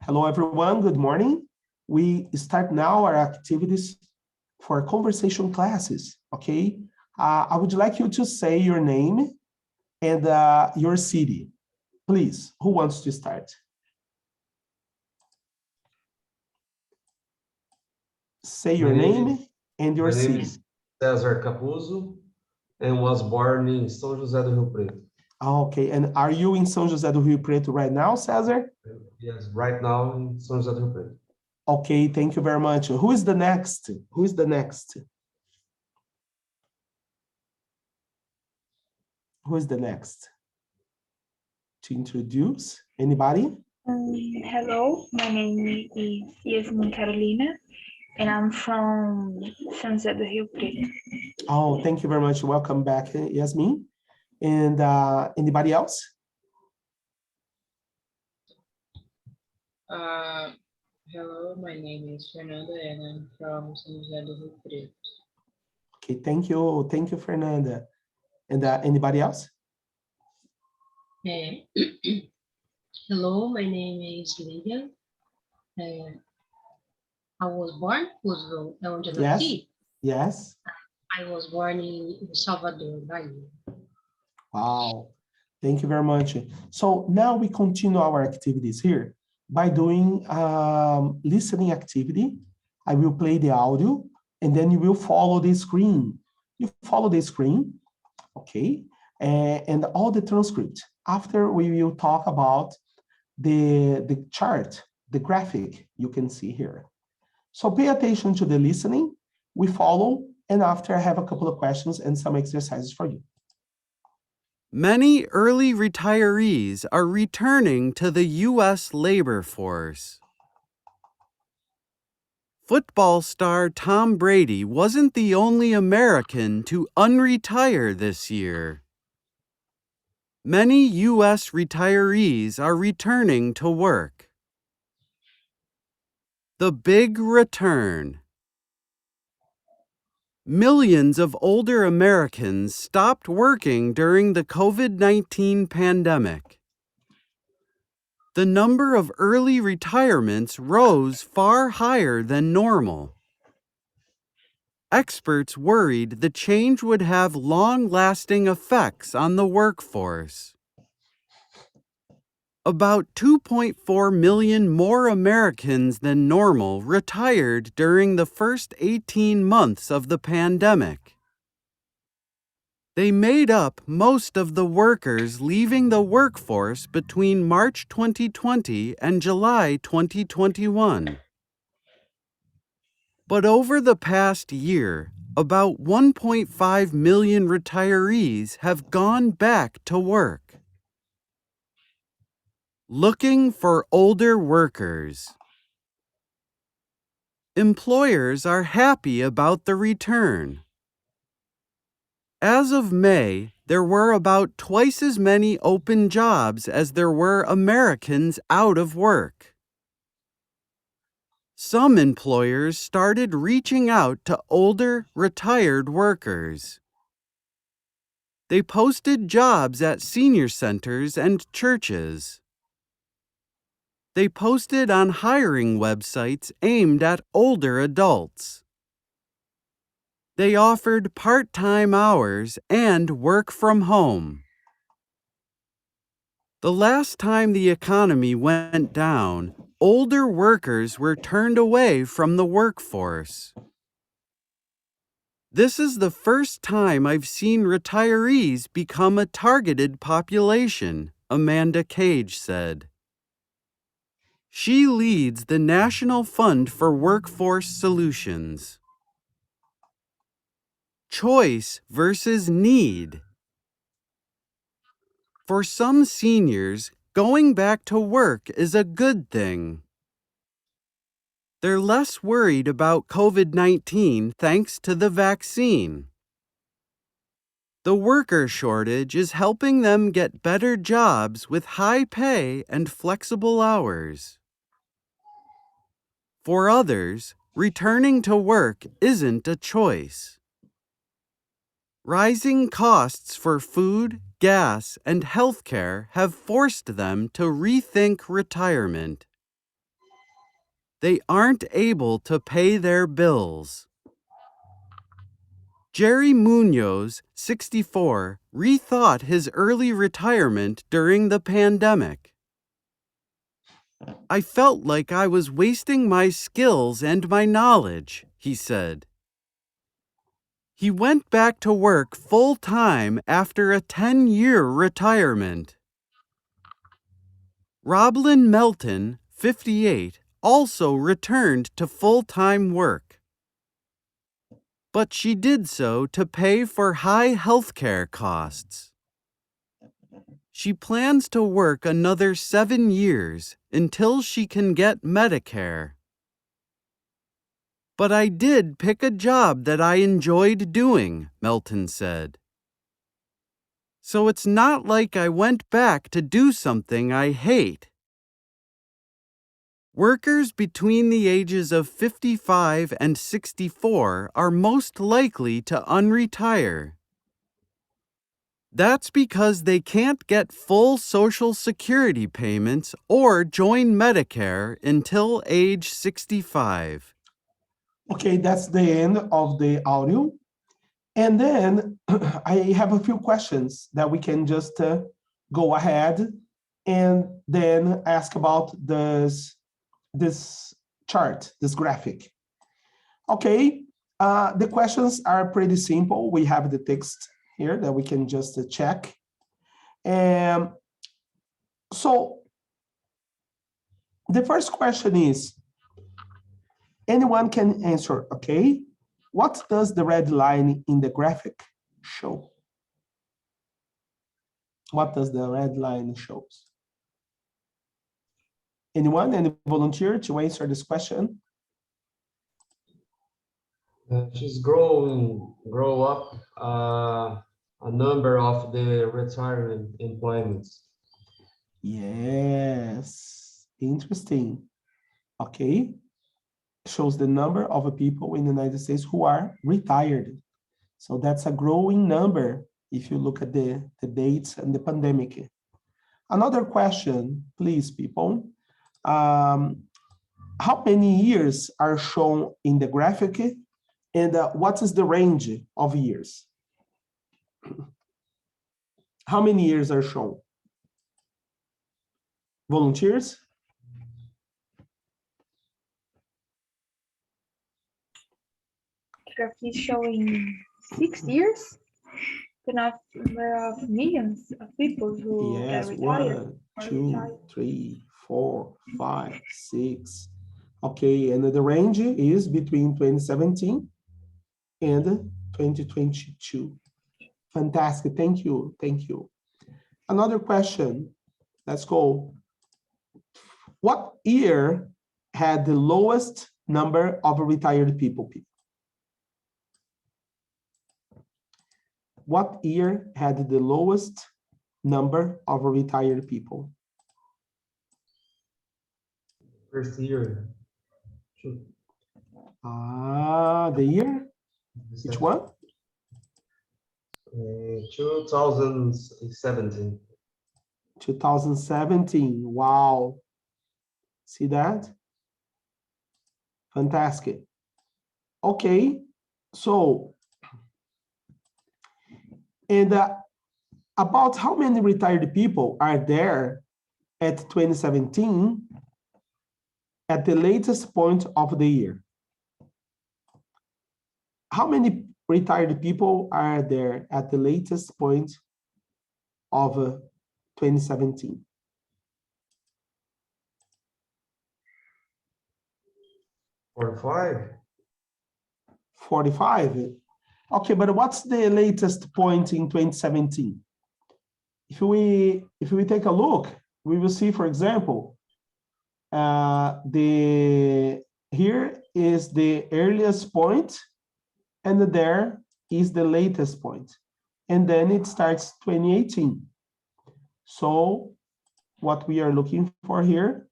Hello, everyone. Good morning. We start now our activities for conversation classes, okay? I would like you to say your name and your city. Please, who wants to start? Say your name and your city. My name is César Capuzzo and was born in São José do Rio Preto. Okay, and are you in São José do Rio Preto right now, César? Yes, right now in São José do Rio Preto. Okay, thank you very much. Who is the next? Who is the next? Who is the next? To introduce, anybody? Hello, my name is Yasmin Carolina, and I'm from São José do Rio Preto. Oh, thank you very much. Welcome back, Yasmin. And anybody else? Hello, my name is Fernanda and I'm from São José do Rio Preto. Okay, thank you. Thank you, Fernanda. And anybody else? Hello, my name is Lydia. I was born Roosevelt, onde eu nasci. Yes. I was born in Salvador, Bahia. Wow. Thank you very much. So now we continue our activities here by doing listening activity. I will play the audio and then you will follow the screen. You follow the screen, okay? And all the transcript. After we will talk about the chart, the graphic you can see here. So pay attention to the listening, we follow, and after I have a couple of questions and some exercises for you. Many early retirees are returning to the U.S. labor force. Football star Tom Brady wasn't the only American to unretire this year. Many U.S. retirees are returning to work. The big return. Millions of older Americans stopped working during the COVID-19 pandemic. The number of early retirements rose far higher than normal. Experts worried the change would have long-lasting effects on the workforce. About 2.4 million more Americans than normal retired during the first 18 months of the pandemic. They made up most of the workers leaving the workforce between March 2020 and July 2021. But over the past year, about 1.5 million retirees have gone back to work. Looking for older workers. Employers are happy about the return. As of May, there were about twice as many open jobs as there were Americans out of work. Some employers started reaching out to older, retired workers. They posted jobs at senior centers and churches. They posted on hiring websites aimed at older adults. They offered part-time hours and work from home. The last time the economy went down, older workers were turned away from the workforce. This is the first time I've seen retirees become a targeted population, Amanda Cage said. She leads the National Fund for Workforce Solutions. Choice versus need. For some seniors, going back to work is a good thing. They're less worried about COVID-19 thanks to the vaccine. The worker shortage is helping them get better jobs with high pay and flexible hours. For others, returning to work isn't a choice. Rising costs for food, gas, and healthcare have forced them to rethink retirement. They aren't able to pay their bills. Jerry Munoz, 64, rethought his early retirement during the pandemic. I felt like I was wasting my skills and my knowledge, he said. He went back to work full-time after a 10-year retirement. Roblyn Melton, 58, also returned to full-time work. But she did so to pay for high healthcare costs. She plans to work another 7 years until she can get Medicare. But I did pick a job that I enjoyed doing, Melton said. So it's not like I went back to do something I hate. Workers between the ages of 55 and 64 are most likely to unretire. That's because they can't get full Social Security payments or join Medicare until age 65. Okay, that's the end of the audio. And then I have a few questions that we can just go ahead and then ask about this chart, this graphic. Okay, the questions are pretty simple. We have the text here that we can just check. And so the first question is, anyone can answer, okay? What does the red line in the graphic show? What does the red line shows? Anyone, any volunteer to answer this question? She's grow up a number of the retirement employments. Yes, interesting. Okay, shows the number of people in the United States who are retired. So that's a growing number if you look at the dates and the pandemic. Another question, please, people. How many years are shown in the graphic, and what is the range of years? How many years are shown? Volunteers? The graph is showing 6 years. The number of millions of people who Yes, get retired. 1, 2, 3, 4, 5, 6. Okay, and the range is between 2017 and 2022. Fantastic, thank you, thank you. Another question, let's go. What year had the lowest number of retired people? What year had the lowest number of retired people? First year. The year? Which one? 2017. 2017. Wow. See that? Fantastic. Okay. So, and about how many retired people are there at 2017 at the latest point of the year? How many retired people are there at the latest point of 2017? 45. 45. Okay, but what's the latest point in 2017? If we take a look, we will see, for example, here is the earliest point, and there is the latest point, and then it starts 2018. So what we are looking for here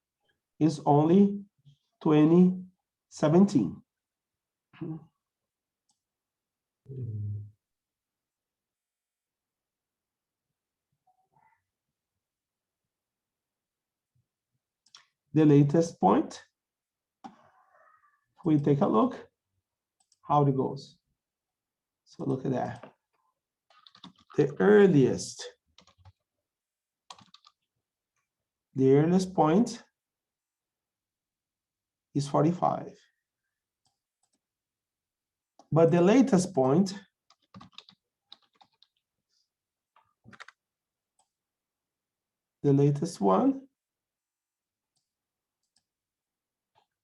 is only 2017. The latest point we take a look how it goes. So look at that. The earliest point is 45. But the latest point one,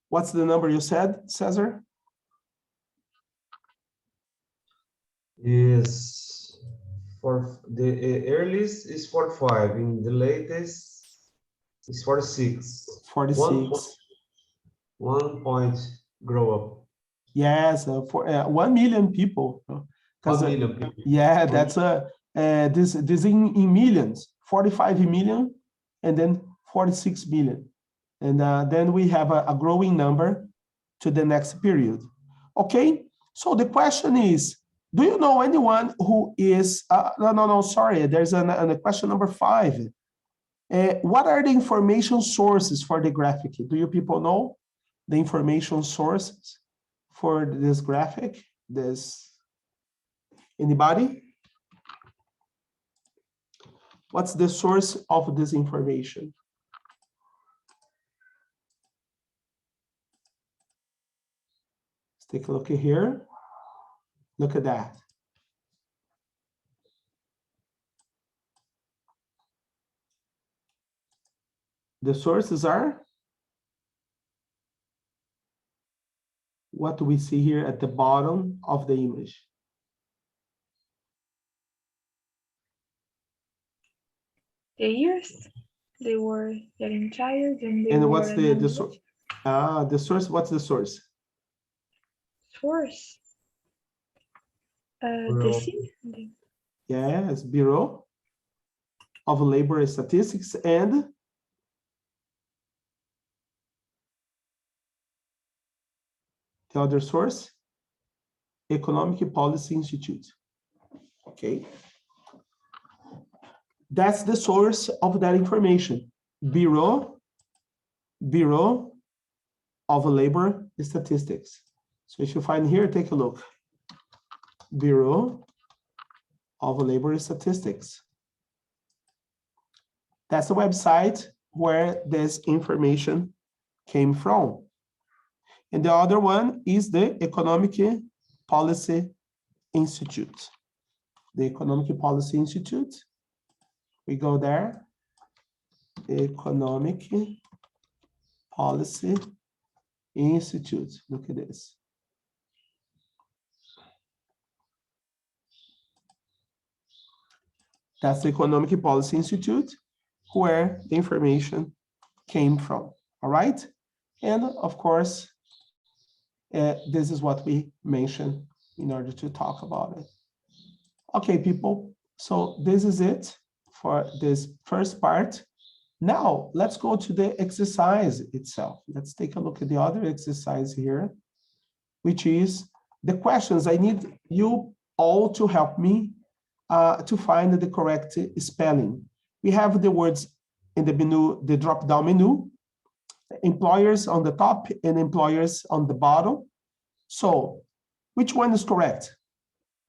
what's the number you said, Cesar? Is for the earliest is 45, and the latest is 46. 46. 1 point grow up. Yes, for 1 million people. 1 million people. Yeah, that's this in millions, 45 million, and then 46 million, and then we have a growing number to the next period. Okay, so the question is, do you know anyone who is no, sorry, there's a question number 5. What are the information sources for the graphic? Do you people know the information sources for this graphic? Anybody? What's the source of this information? Let's take a look here. Look at that. The sources are what do we see here at the bottom of the image? The years they were getting tired and they And were what's the source? The source, what's the source? source. Bureau. Yes, Bureau of Labor Statistics and the other source, Economic Policy Institute. Okay. That's the source of that information. Bureau of Labor Statistics. So if you find here, take a look. Bureau of Labor Statistics. That's the website where this information came from. And the other one is the Economic Policy Institute. The Economic Policy Institute. We go there. Economic Policy Institute. Look at this. That's the Economic Policy Institute, where the information came from. All right? And of course, this is what we mentioned in order to talk about it. Okay, people. So this is it for this first part. Now, let's go to the exercise itself. Let's take a look at the other exercise here, which is the questions. I need you all to help me to find the correct spelling. We have the words in the menu, the drop-down menu, employers on the top and employers on the bottom. So, which one is correct?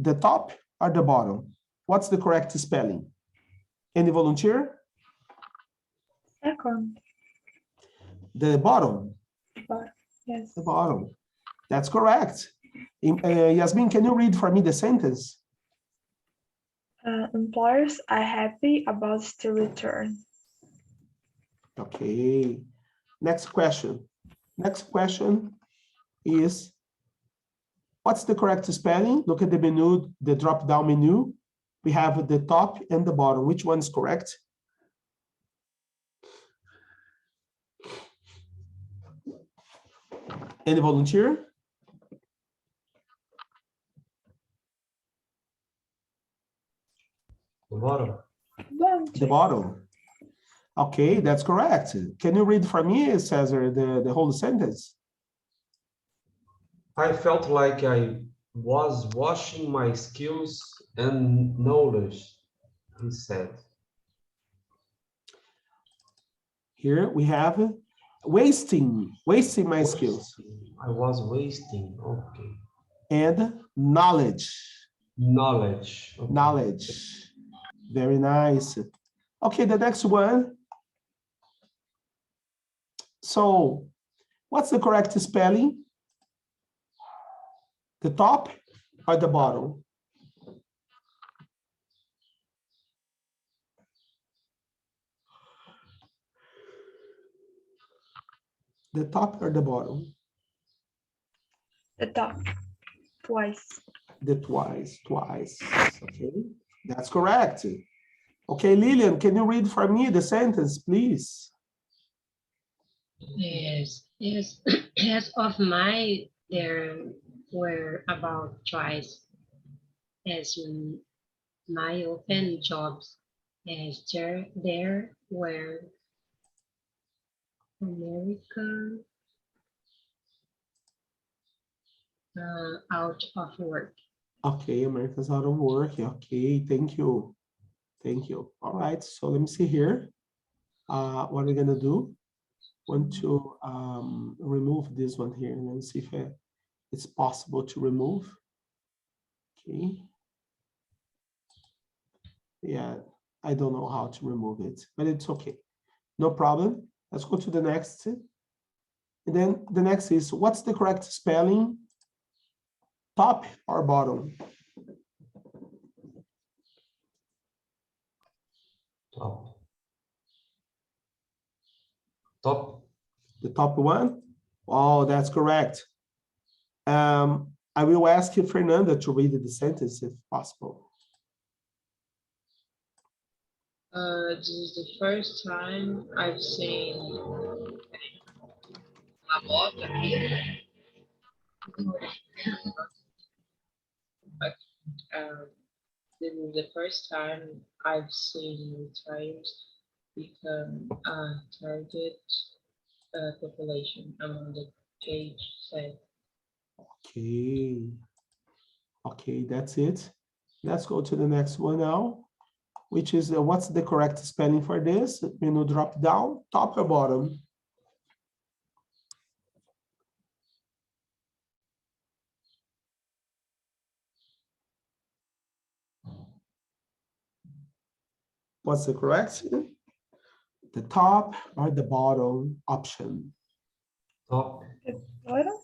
The top or the bottom? What's the correct spelling? Any volunteer? Second. The bottom. Yes. The bottom. That's correct. Yasmin, can you read for me the sentence? Employers are happy about the return. Okay. Next question. Next question is, what's the correct spelling? Look at the menu, the drop-down menu. We have the top and the bottom. Which one is correct? Any volunteer? The bottom. The bottom. Okay, that's correct. Can you read for me, Cesar, the whole sentence? I felt like I was washing my skills and knowledge, he said. Here we have, wasting my skills. I was wasting. Okay. And knowledge. Knowledge. Okay. Knowledge. Very nice. Okay, the next one. So, what's the correct spelling? The top or the bottom? The top or the bottom? The top. Twice. The twice. Okay, that's correct. Okay, Lillian, can you read for me the sentence, please? Yes, as of my, there were about twice as my open jobs, as there were American out of work. Okay, America's out of work. Okay, thank you. Thank you. All right, so let me see here. What we're gonna do? Want to remove this one here. Let me see if it's possible to remove. Okay. Yeah, I don't know how to remove it, but it's okay. No problem. Let's go to the next. And then the next is, what's the correct spelling? Top or bottom? Top. Top. The top one? Oh, that's correct. I will ask you, Fernanda, to read the sentence if possible. This is the first time I've seen a bota here. But this is the first time I've seen retirees become a target population among the age set. Okay. Okay, that's it. Let's go to the next one now, which is what's the correct spelling for this? Menu drop down, top or bottom? What's the correct? The top or the bottom option? Top. The bottom.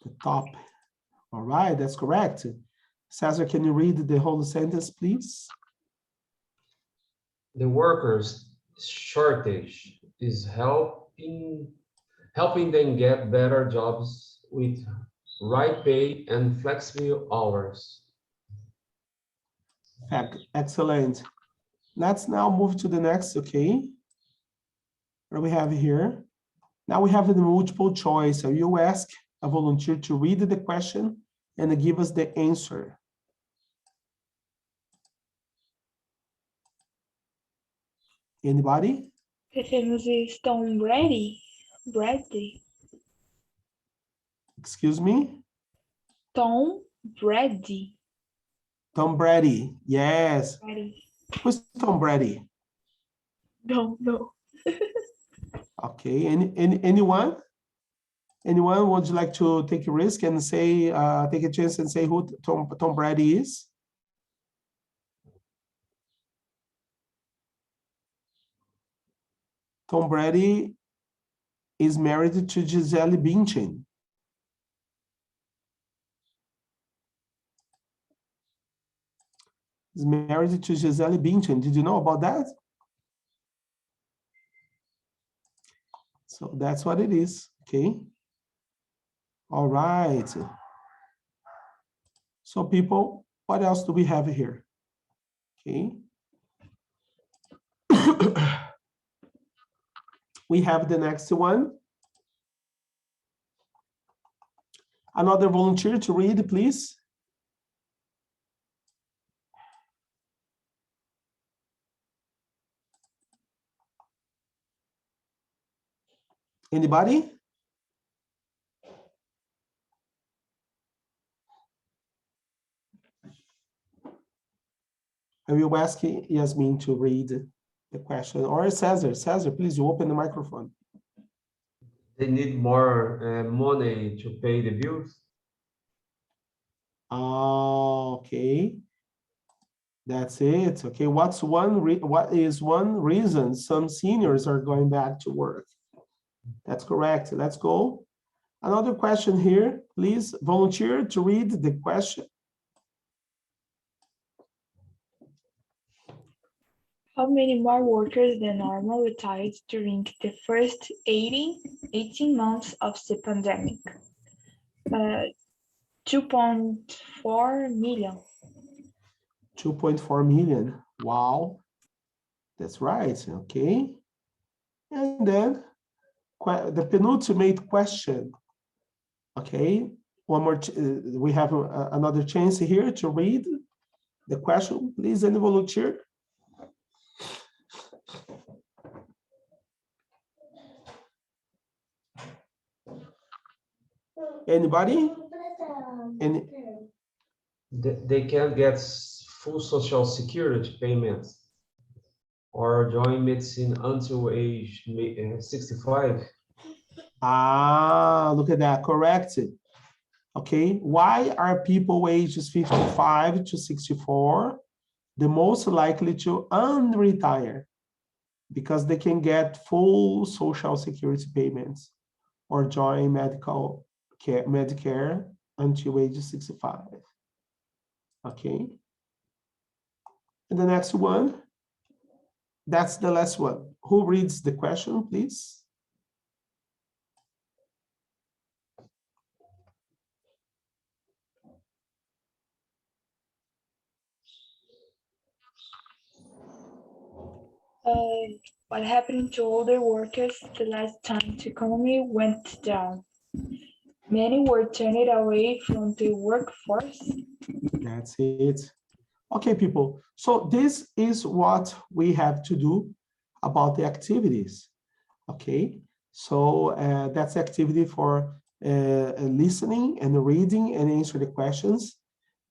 The top. All right, that's correct. Cesar, can you read the whole sentence, please? The workers shortage is helping them get better jobs with right pay and flexible hours. Excellent. Let's now move to the next, okay? What do we have here? Now we have the multiple choice. So you ask a volunteer to read the question and give us the answer. Anybody? Estão ready? Ready. Excuse me? Tom Brady. Tom Brady. Yes. Ready. Who's Tom Brady? Don't know. Okay. Anyone? Anyone would you like to take a risk and say, take a chance and say who Tom Brady is? Tom Brady is married to Gisele Bündchen. He's married to Gisele Bündchen. Did you know about that? So that's what it is, okay? All right. So people, what else do we have here? Okay. We have the next one. Another volunteer to read, please. Anybody? I will ask Yasmin to read the question. Or Cesar, please, you open the microphone. They need more money to pay the bills. Okay. That's it. Okay, what is one reason some seniors are going back to work? That's correct. Let's go. Another question here. Please volunteer to read the question. How many more workers than normal retired during the first 18 months of the pandemic? 2.4 million. 2.4 million. Wow. That's right. Okay. And then the penultimate question. Okay. One more. We have another chance here to read the question. Please, any volunteer? Anybody? They can get full social security payments or join medicine until age 65. Ah, look at that, correct. Okay, why are people ages 55 to 64 the most likely to unretire? Because they can get full social security payments or join Medicare until age 65. Okay. And the next one, that's the last one. Who reads the question, please? What happened to older workers the last time the economy went down? Many were turned away from the workforce. That's it. Okay, people. So this is what we have to do about the activities. Okay. So that's activity for listening and reading and answer the questions.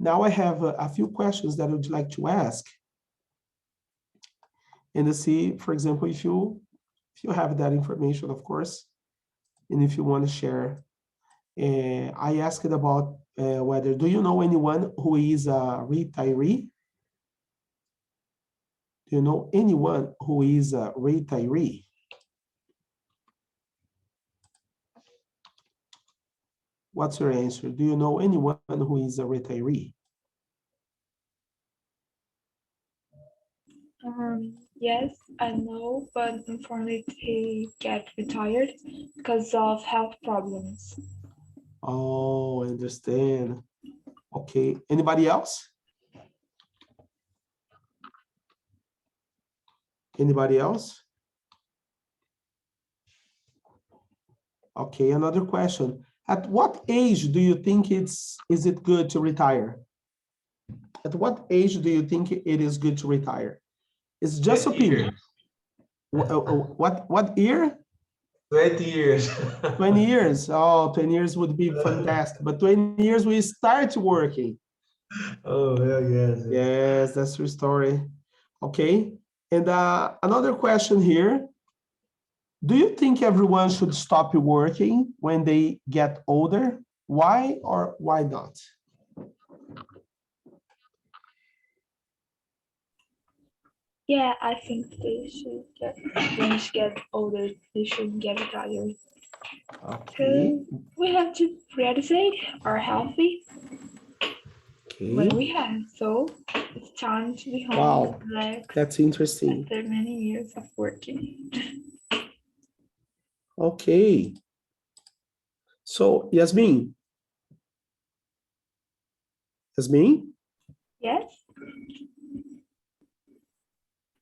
Now I have a few questions that I would like to ask. And to see, for example, if you have that information, of course, and if you want to share. I asked about whether, do you know anyone who is a retiree? Do you know anyone who is a retiree? What's your answer? Do you know anyone who is a retiree? Yes, I know, but unfortunately he got retired because of health problems. Oh, I understand. Okay, anybody else? Anybody else? Okay, another question. At what age do you think is it good to retire? At what age do you think it is good to retire? It's just opinion. What year? 20 years. 20 years. Oh, 20 years would be fantastic. But 20 years we start working. Oh, yeah, yes. Yes, that's your story. Okay. And another question here. Do you think everyone should stop working when they get older? Why or why not? Yeah, I think they should when they get older, they should get retired. Okay. We have to prioritize our healthy when we have, so it's time to be home. Wow, Relax that's interesting. after many years of working. Okay. So, Yasmin? Yes?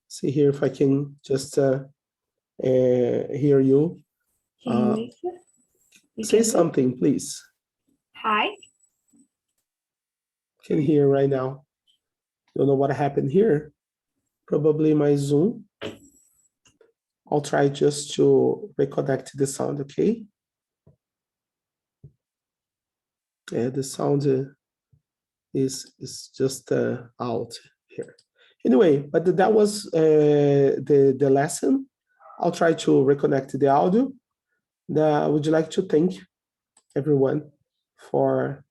See here if I can just hear you. Can you listen? Say something, please. Hi. Can hear right now. Don't know what happened here. Probably my Zoom. I'll try just to reconnect the sound, okay? Yeah, the sound is just out here. Anyway, but that was the lesson. I'll try to reconnect the audio. I would like to thank everyone for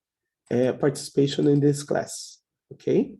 participation in this class. Okay.